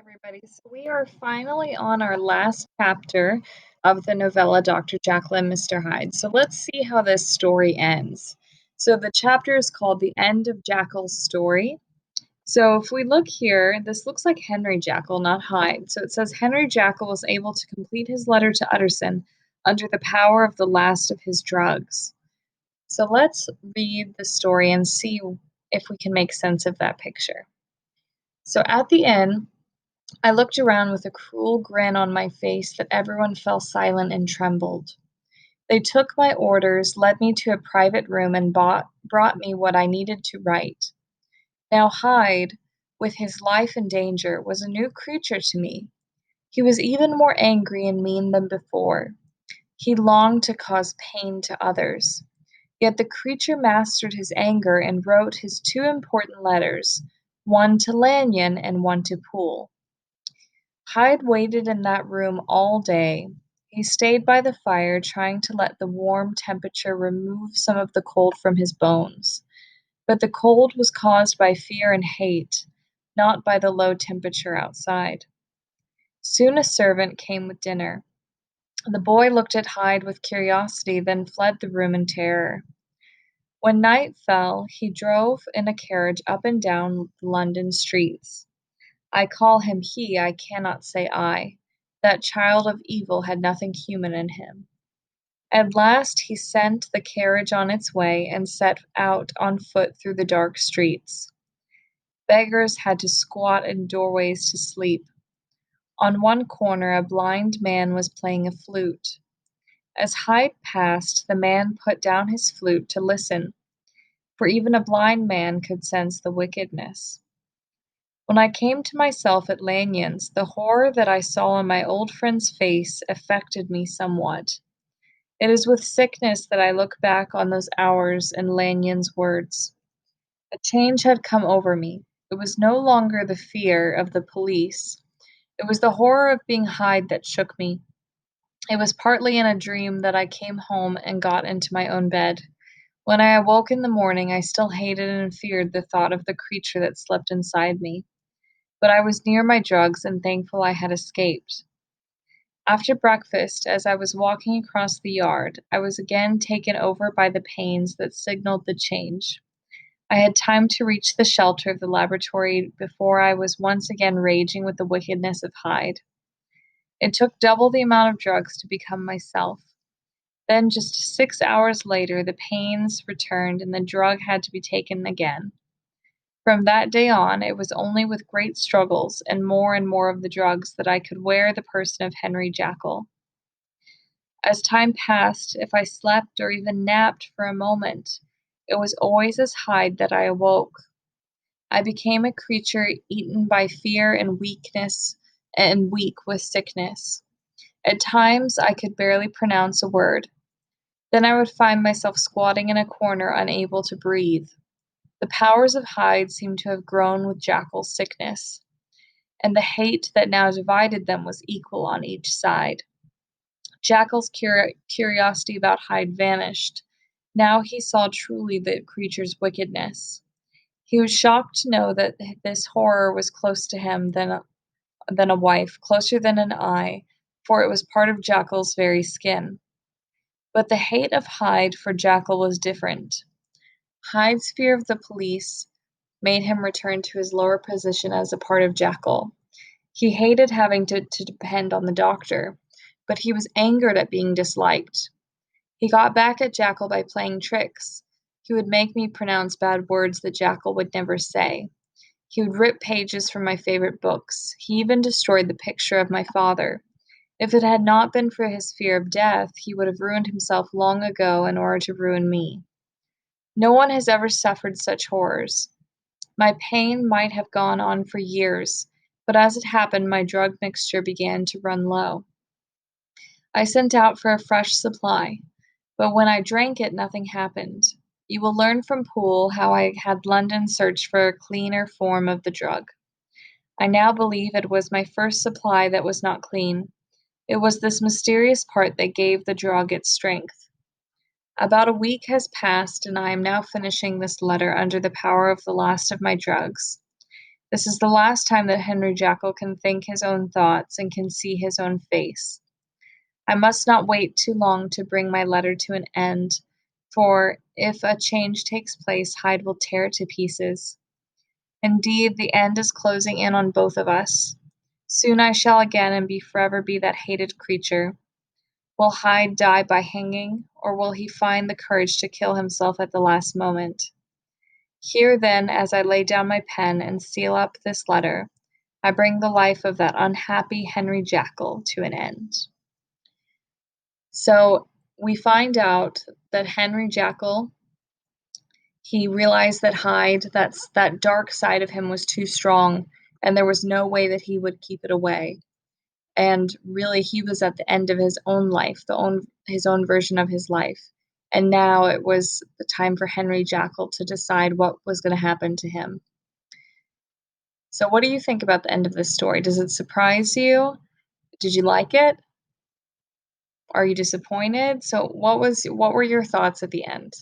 Everybody. So we are finally on our last chapter of the novella Dr. Jekyll and Mr. Hyde. So let's see how this story ends. So the chapter is called The End of Jekyll's Story. So if we look here, this looks like Henry Jekyll, not Hyde. So it says Henry Jekyll was able to complete his letter to Utterson under the power of the last of his drugs. So let's read the story and see if we can make sense of that picture. So at the inn, I looked around with a cruel grin on my face that everyone fell silent and trembled. They took my orders, led me to a private room, and brought me what I needed to write. Now Hyde, with his life in danger, was a new creature to me. He was even more angry and mean than before. He longed to cause pain to others. Yet the creature mastered his anger and wrote his two important letters, one to Lanyon and one to Poole. Hyde waited in that room all day. He stayed by the fire, trying to let the warm temperature remove some of the cold from his bones. But the cold was caused by fear and hate, not by the low temperature outside. Soon a servant came with dinner. The boy looked at Hyde with curiosity, then fled the room in terror. When night fell, he drove in a carriage up and down the London streets. I call him he, I cannot say I. That child of evil had nothing human in him. At last he sent the carriage on its way and set out on foot through the dark streets. Beggars had to squat in doorways to sleep. On one corner a blind man was playing a flute. As Hyde passed, the man put down his flute to listen, for even a blind man could sense the wickedness. When I came to myself at Lanyon's, the horror that I saw on my old friend's face affected me somewhat. It is with sickness that I look back on those hours and Lanyon's words. A change had come over me. It was no longer the fear of the police. It was the horror of being Hyde that shook me. It was partly in a dream that I came home and got into my own bed. When I awoke in the morning, I still hated and feared the thought of the creature that slept inside me. But I was near my drugs and thankful I had escaped. After breakfast, as I was walking across the yard, I was again taken over by the pains that signaled the change. I had time to reach the shelter of the laboratory before I was once again raging with the wickedness of Hyde. It took double the amount of drugs to become myself. Then, just 6 hours later, the pains returned and the drug had to be taken again. From that day on, it was only with great struggles and more of the drugs that I could wear the person of Henry Jekyll. As time passed, if I slept or even napped for a moment, it was always as Hyde that I awoke. I became a creature eaten by fear and weakness and weak with sickness. At times, I could barely pronounce a word. Then I would find myself squatting in a corner, unable to breathe. The powers of Hyde seemed to have grown with Jekyll's sickness, and the hate that now divided them was equal on each side. Jekyll's curiosity about Hyde vanished. Now he saw truly the creature's wickedness. He was shocked to know that this horror was close to him than a wife, closer than an eye, for it was part of Jekyll's very skin. But the hate of Hyde for Jekyll was different. Hyde's fear of the police made him return to his lower position as a part of Jekyll. He hated having to depend on the doctor, but he was angered at being disliked. He got back at Jekyll by playing tricks. He would make me pronounce bad words that Jekyll would never say. He would rip pages from my favorite books. He even destroyed the picture of my father. If it had not been for his fear of death, he would have ruined himself long ago in order to ruin me. No one has ever suffered such horrors. My pain might have gone on for years, but as it happened, my drug mixture began to run low. I sent out for a fresh supply, but when I drank it, nothing happened. You will learn from Poole how I had London search for a cleaner form of the drug. I now believe it was my first supply that was not clean. It was this mysterious part that gave the drug its strength. About a week has passed, and I am now finishing this letter under the power of the last of my drugs. This is the last time that Henry Jekyll can think his own thoughts and can see his own face. I must not wait too long to bring my letter to an end, for if a change takes place, Hyde will tear it to pieces. Indeed, the end is closing in on both of us. Soon I shall again and be forever be that hated creature. Will Hyde die by hanging, or will he find the courage to kill himself at the last moment? Here, then, as I lay down my pen and seal up this letter, I bring the life of that unhappy Henry Jekyll to an end. So we find out that Henry Jekyll, he realized that Hyde, that dark side of him was too strong, and there was no way that he would keep it away. And really, he was at the end of his own life, his own version of his life. And now it was the time for Henry Jekyll to decide what was going to happen to him. So, what do you think about the end of this story? Does it surprise you? Did you like it? Are you disappointed? So, what were your thoughts at the end?